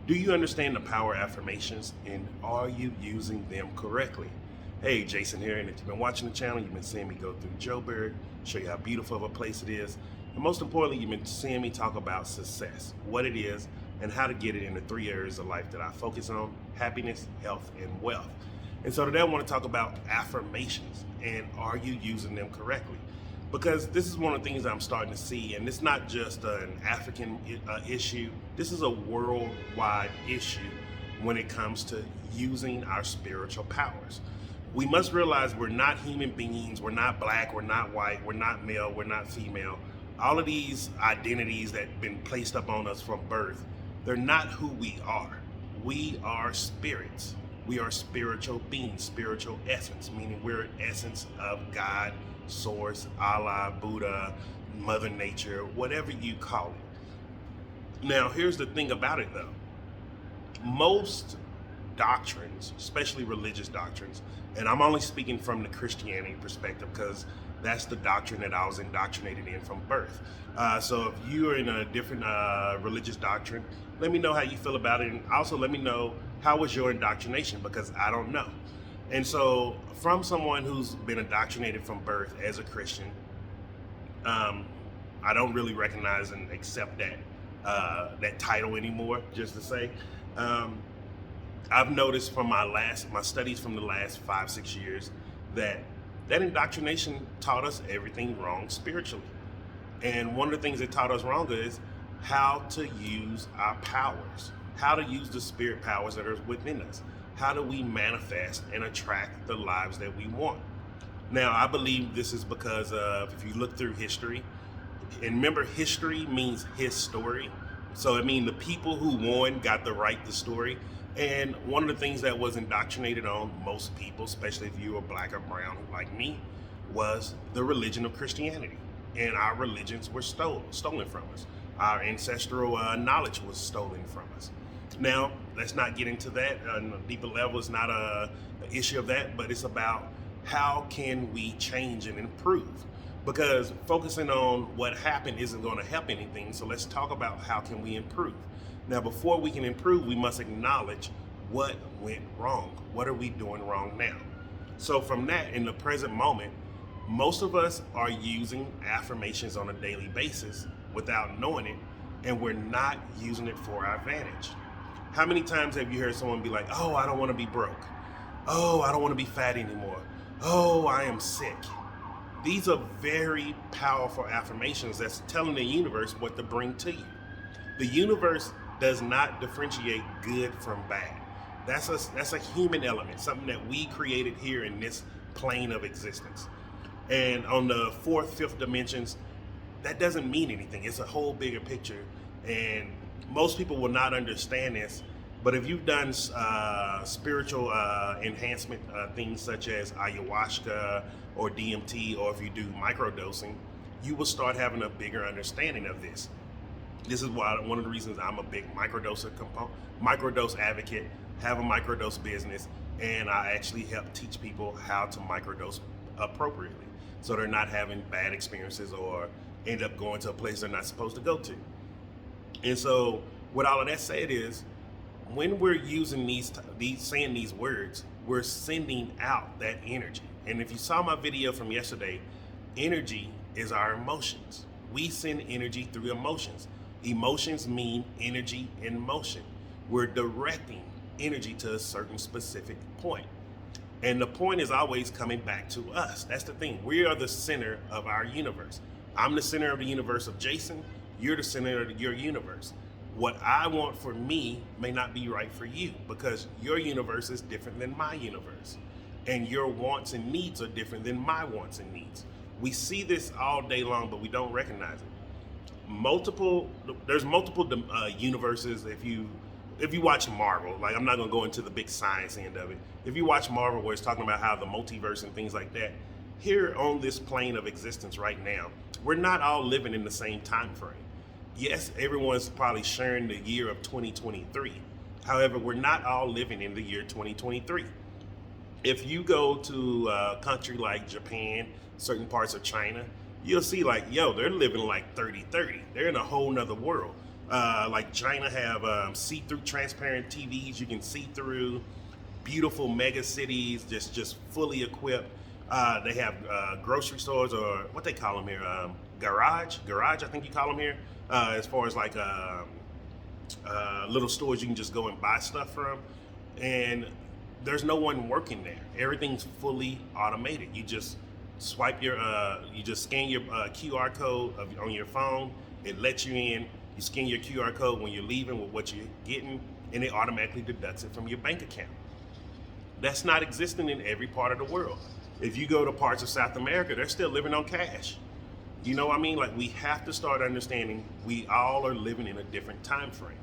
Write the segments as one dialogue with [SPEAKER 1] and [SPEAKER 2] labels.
[SPEAKER 1] Do you understand the power of affirmations, and are you using them correctly? Hey, Jason here, and if you've been watching the channel, you've been seeing me go through Joburg, show you how beautiful of a place it is, and most importantly, you've been seeing me talk about success, what it is, and how to get it in the 3 areas of life that I focus on: happiness, health, and wealth. And so today I want to talk about affirmations, and are you using them correctly? Because this is one of the things I'm starting to see, and it's not just an African issue. This is a worldwide issue when it comes to using our spiritual powers. We must realize we're not human beings. We're not black. We're not white. We're not male. We're not female. All of these identities that have been placed upon us from birth, they're not who we are. We are spirits. We are spiritual beings, spiritual essence, meaning we're an essence of God, Source, Allah, Buddha, Mother Nature, whatever you call it. Now, here's the thing about it though. Most doctrines, especially religious doctrines, and I'm only speaking from the Christianity perspective because that's the doctrine that I was indoctrinated in from birth. So if you're in a different religious doctrine, let me know how you feel about it, and also let me know how was your indoctrination, because I don't know. And so from someone who's been indoctrinated from birth as a Christian, I don't really recognize and accept that title anymore, just to say. I've noticed from my studies from the last 5-6 years that indoctrination taught us everything wrong spiritually. And one of the things it taught us wrong is how to use our powers, how to use the spirit powers that are within us. How do we manifest and attract the lives that we want? Now, I believe this is because of, if you look through history, and remember, history means his story. So it means the people who won got to write the story. And one of the things that was indoctrinated on most people, especially if you were black or brown like me, was the religion of Christianity. And our religions were stolen from us. Our ancestral knowledge was stolen from us. Now, let's not get into that on a deeper level. It's not an issue of that, but it's about how can we change and improve? Because focusing on what happened isn't going to help anything. So let's talk about how can we improve. Now, before we can improve, we must acknowledge what went wrong. What are we doing wrong now? So from that, in the present moment, most of us are using affirmations on a daily basis without knowing it, and we're not using it for our advantage. How many times have you heard someone be like, oh, I don't want to be broke. Oh, I don't want to be fat anymore. Oh, I am sick. These are very powerful affirmations that's telling the universe what to bring to you. The universe does not differentiate good from bad. That's a human element, something that we created here in this plane of existence. And on the fourth, fifth dimensions, that doesn't mean anything. It's a whole bigger picture. And most people will not understand this, but if you've done spiritual enhancement things such as ayahuasca or DMT, or if you do microdosing, you will start having a bigger understanding of this. This is why one of the reasons I'm a big microdose advocate, have a microdose business, and I actually help teach people how to microdose appropriately so they're not having bad experiences or end up going to a place they're not supposed to go to. And so, with all of that said, is when we're using saying these words, we're sending out that energy. And if you saw my video from yesterday, energy is our emotions. We send energy through emotions. Emotions mean energy in motion. We're directing energy to a certain specific point. And the point is always coming back to us. That's the thing. We are the center of our universe. I'm the center of the universe of Jason. You're the center of your universe. What I want for me may not be right for you, because your universe is different than my universe. And your wants and needs are different than my wants and needs. We see this all day long, but we don't recognize it. There's multiple universes. If you watch Marvel, like, I'm not gonna go into the big science end of it. If you watch Marvel, where it's talking about how the multiverse and things like that, here on this plane of existence right now, we're not all living in the same time frame. Yes, everyone's probably sharing the year of 2023. However, we're not all living in the year 2023. If you go to a country like Japan, certain parts of China, you'll see like, yo, they're living like 3030. They're in a whole nother world. Like China have see-through transparent TVs you can see through, beautiful mega cities just fully equipped. They have grocery stores, or what they call them here, garage I think you call them here, as far as like little stores you can just go and buy stuff from. And there's no one working there. Everything's fully automated. You just you just scan your QR code on your phone. It lets you in. You scan your QR code when you're leaving with what you're getting, and it automatically deducts it from your bank account. That's not existing in every part of the world. If you go to parts of South America, they're still living on cash. You know what I mean? Like, we have to start understanding we all are living in a different time frame.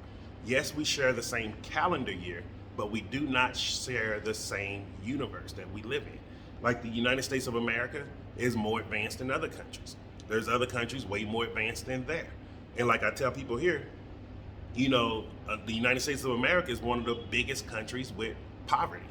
[SPEAKER 1] Yes, we share the same calendar year, but we do not share the same universe that we live in. Like, the United States of America is more advanced than other countries. There's other countries way more advanced than there. And like I tell people here, the United States of America is one of the biggest countries with poverty.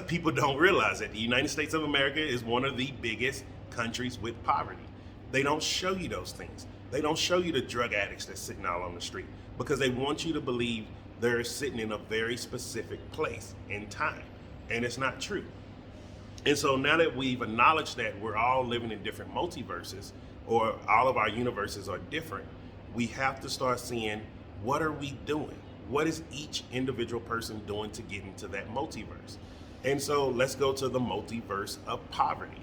[SPEAKER 1] People don't realize that the United States of America is one of the biggest countries with poverty. They don't show you those things. They don't show you the drug addicts that's sitting out on the street, because they want you to believe they're sitting in a very specific place in time. And it's not true. And so now that we've acknowledged that we're all living in different multiverses, or all of our universes are different, we have to start seeing, what are we doing? What is each individual person doing to get into that multiverse? And so let's go to the multiverse of poverty.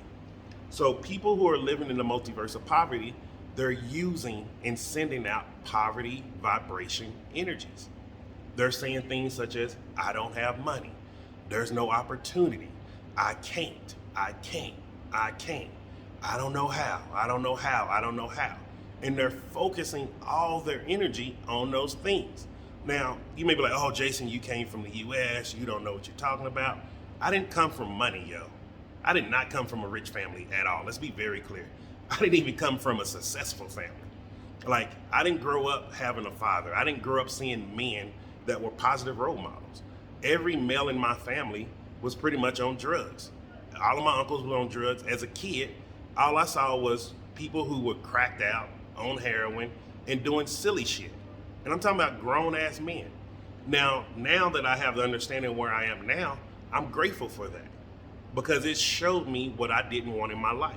[SPEAKER 1] So people who are living in the multiverse of poverty, they're using and sending out poverty vibration energies. They're saying things such as, I don't have money. There's no opportunity. I can't. I don't know how. I don't know how. And they're focusing all their energy on those things. Now, you may be like, oh, Jason, you came from the US. You don't know what you're talking about. I didn't come from money, yo. I did not come from a rich family at all. Let's be very clear. I didn't even come from a successful family. Like, I didn't grow up having a father. I didn't grow up seeing men that were positive role models. Every male in my family was pretty much on drugs. All of my uncles were on drugs. As a kid, all I saw was people who were cracked out on heroin and doing silly shit. And I'm talking about grown-ass men. Now that I have the understanding where I am now, I'm grateful for that, because it showed me what I didn't want in my life.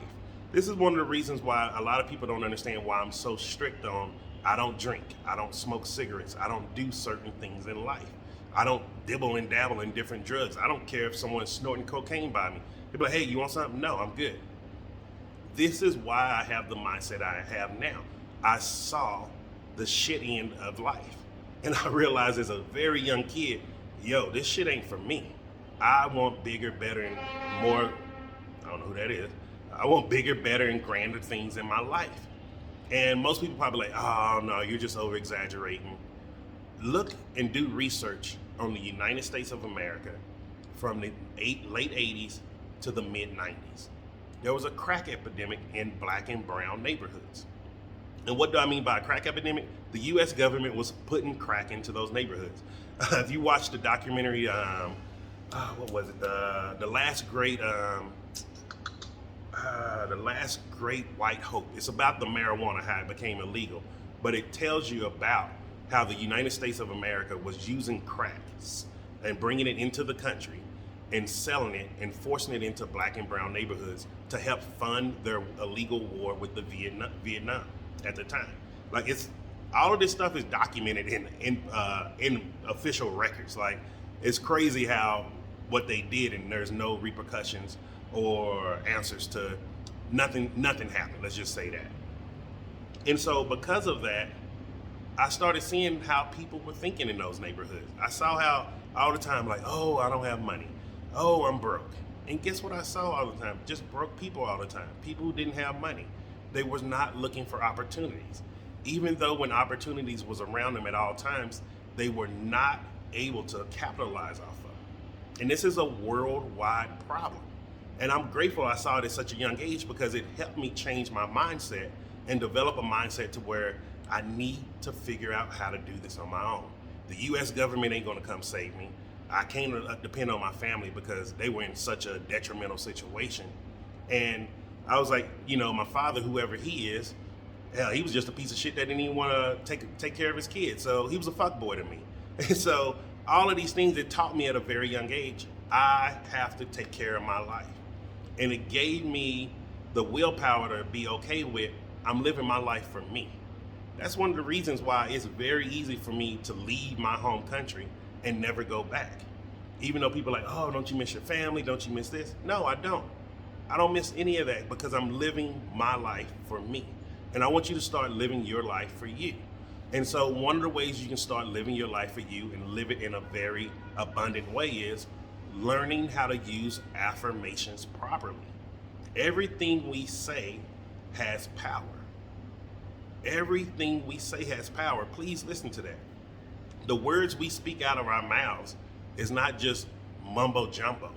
[SPEAKER 1] This is one of the reasons why a lot of people don't understand why I'm so strict on, I don't drink, I don't smoke cigarettes, I don't do certain things in life. I don't dibble and dabble in different drugs. I don't care if someone's snorting cocaine by me. They'll be like, hey, you want something? No, I'm good. This is why I have the mindset I have now. I saw the shit end of life. And I realized as a very young kid, yo, this shit ain't for me. I want bigger, better, and more, I don't know who that is. I want bigger, better, and grander things in my life. And most people probably like, oh no, you're just over exaggerating. Look and do research on the United States of America from the late 80s to the mid 90s. There was a crack epidemic in black and brown neighborhoods. And what do I mean by a crack epidemic? The US government was putting crack into those neighborhoods. If you watch the documentary, what was it? The last great white hope. It's about the marijuana, how it became illegal, but it tells you about how the United States of America was using cracks and bringing it into the country and selling it and forcing it into black and brown neighborhoods to help fund their illegal war with the Vietnam at the time. Like, it's all of this stuff is documented in official records. Like, it's crazy how what they did, and there's no repercussions or answers to nothing happened. Let's just say that. And so because of that, I started seeing how people were thinking in those neighborhoods. I saw how all the time, like, oh, I don't have money. Oh, I'm broke. And guess what I saw all the time? Just broke people all the time. People who didn't have money. They were not looking for opportunities. Even though when opportunities was around them at all times, they were not able to capitalize off of. And this is a worldwide problem. And I'm grateful I saw it at such a young age, because it helped me change my mindset and develop a mindset to where I need to figure out how to do this on my own. The US government ain't gonna come save me. I can't depend on my family because they were in such a detrimental situation. And I was like, my father, whoever he is, Hell, he was just a piece of shit that didn't even want to take care of his kids. So he was a fuckboy to me. And so all of these things that taught me at a very young age, I have to take care of my life. And it gave me the willpower to be okay with, I'm living my life for me. That's one of the reasons why it's very easy for me to leave my home country and never go back. Even though people are like, oh, don't you miss your family? Don't you miss this? No, I don't. I don't miss any of that because I'm living my life for me. And I want you to start living your life for you. And so one of the ways you can start living your life for you and live it in a very abundant way is learning how to use affirmations properly. Everything we say has power. Everything we say has power. Please listen to that. The words we speak out of our mouths is not just mumbo jumbo.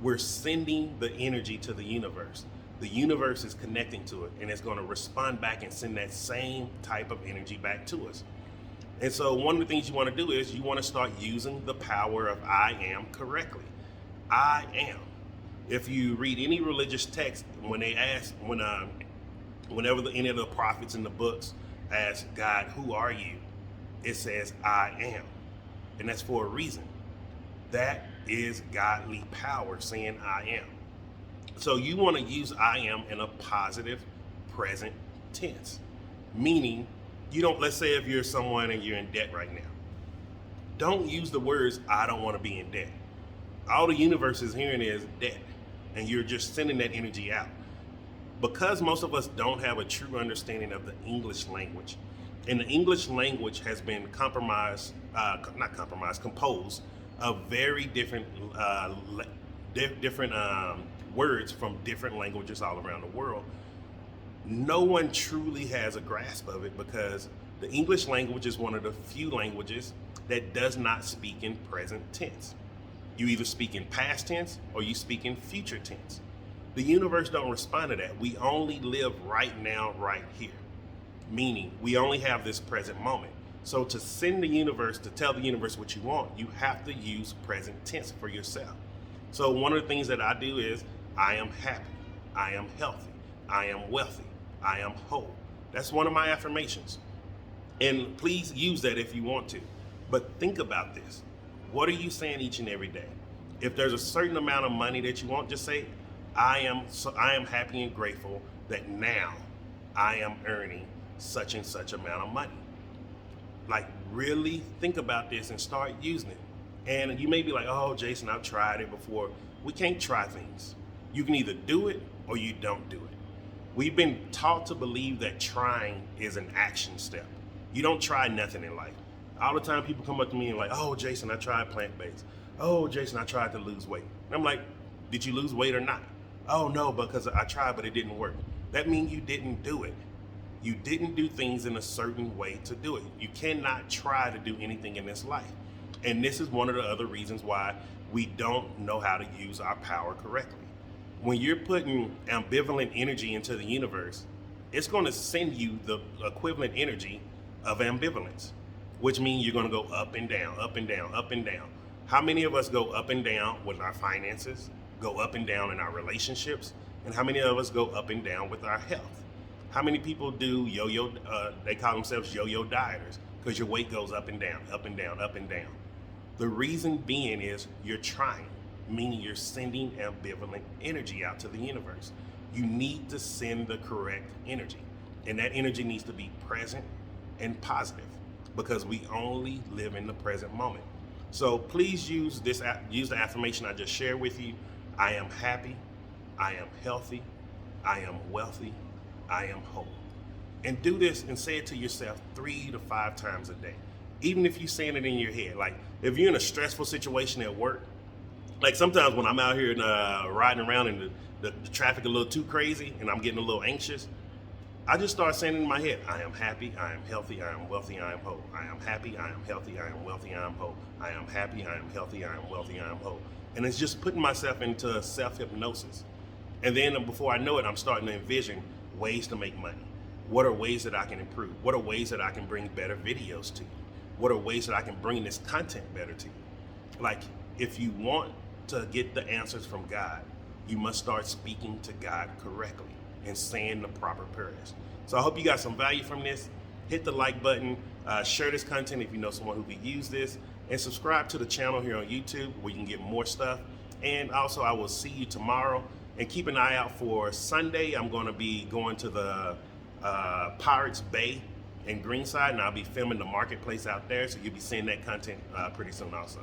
[SPEAKER 1] We're sending the energy to the universe. The universe is connecting to it, and it's going to respond back and send that same type of energy back to us. And so one of the things you want to do is you want to start using the power of I am correctly. I am. If you read any religious text, when they ask, whenever any of the prophets in the books ask God, who are you? It says, I am. And that's for a reason. That is godly power saying I am. So you want to use I am in a positive present tense. Meaning, you don't, let's say if you're someone and you're in debt right now. Don't use the words, I don't want to be in debt. All the universe is hearing is debt. And you're just sending that energy out. Because most of us don't have a true understanding of the English language, and the English language has been composed of very different words from different languages all around the world. No one truly has a grasp of it because the English language is one of the few languages that does not speak in present tense. You either speak in past tense or you speak in future tense. The universe don't respond to that. We only live right now, right here. Meaning, we only have this present moment. So to send the universe, to tell the universe what you want, you have to use present tense for yourself. So one of the things that I do is, I am happy, I am healthy, I am wealthy, I am whole. That's one of my affirmations. And please use that if you want to. But think about this. What are you saying each and every day? If there's a certain amount of money that you want, just say, I am happy and grateful that now I am earning such and such amount of money. Like, really think about this and start using it. And you may be like, oh, Jason, I've tried it before. We can't try things. You can either do it or you don't do it. We've been taught to believe that trying is an action step. You don't try nothing in life. All the time people come up to me and like, oh, Jason, I tried plant-based. Oh, Jason, I tried to lose weight. And I'm like, did you lose weight or not? Oh, no, because I tried, but it didn't work. That means you didn't do it. You didn't do things in a certain way to do it. You cannot try to do anything in this life. And this is one of the other reasons why we don't know how to use our power correctly. When you're putting ambivalent energy into the universe, it's going to send you the equivalent energy of ambivalence, which means you're going to go up and down, up and down, up and down. How many of us go up and down with our finances, go up and down in our relationships, and how many of us go up and down with our health? How many people do yo-yo, they call themselves yo-yo dieters, because your weight goes up and down, up and down, up and down. The reason being is you're trying, meaning you're sending ambivalent energy out to the universe. You need to send the correct energy, and that energy needs to be present and positive, because we only live in the present moment. So please use the affirmation I just shared with you. I am happy, I am healthy, I am wealthy, I am whole. And do this and say it to yourself 3 to 5 times a day. Even if you're saying it in your head. Like if you're in a stressful situation at work, like sometimes when I'm out here and riding around and the traffic a little too crazy and I'm getting a little anxious, I just start saying in my head, I am happy, I am healthy, I am wealthy, I am whole. I am happy, I am healthy, I am wealthy, I am whole. I am happy, I am healthy, I am wealthy, I am whole. And it's just putting myself into self-hypnosis. And then before I know it, I'm starting to envision ways to make money. What are ways that I can improve? What are ways that I can bring better videos to you? What are ways that I can bring this content better to you? Like, if you want to get the answers from God, you must start speaking to God correctly and saying the proper prayers. So I hope you got some value from this. Hit the like button, share this content if you know someone who could use this, and subscribe to the channel here on YouTube where you can get more stuff. And also, I will see you tomorrow. And keep an eye out for Sunday. I'm going to be going to the Pirates Bay in Greenside, and I'll be filming the marketplace out there. So you'll be seeing that content pretty soon also.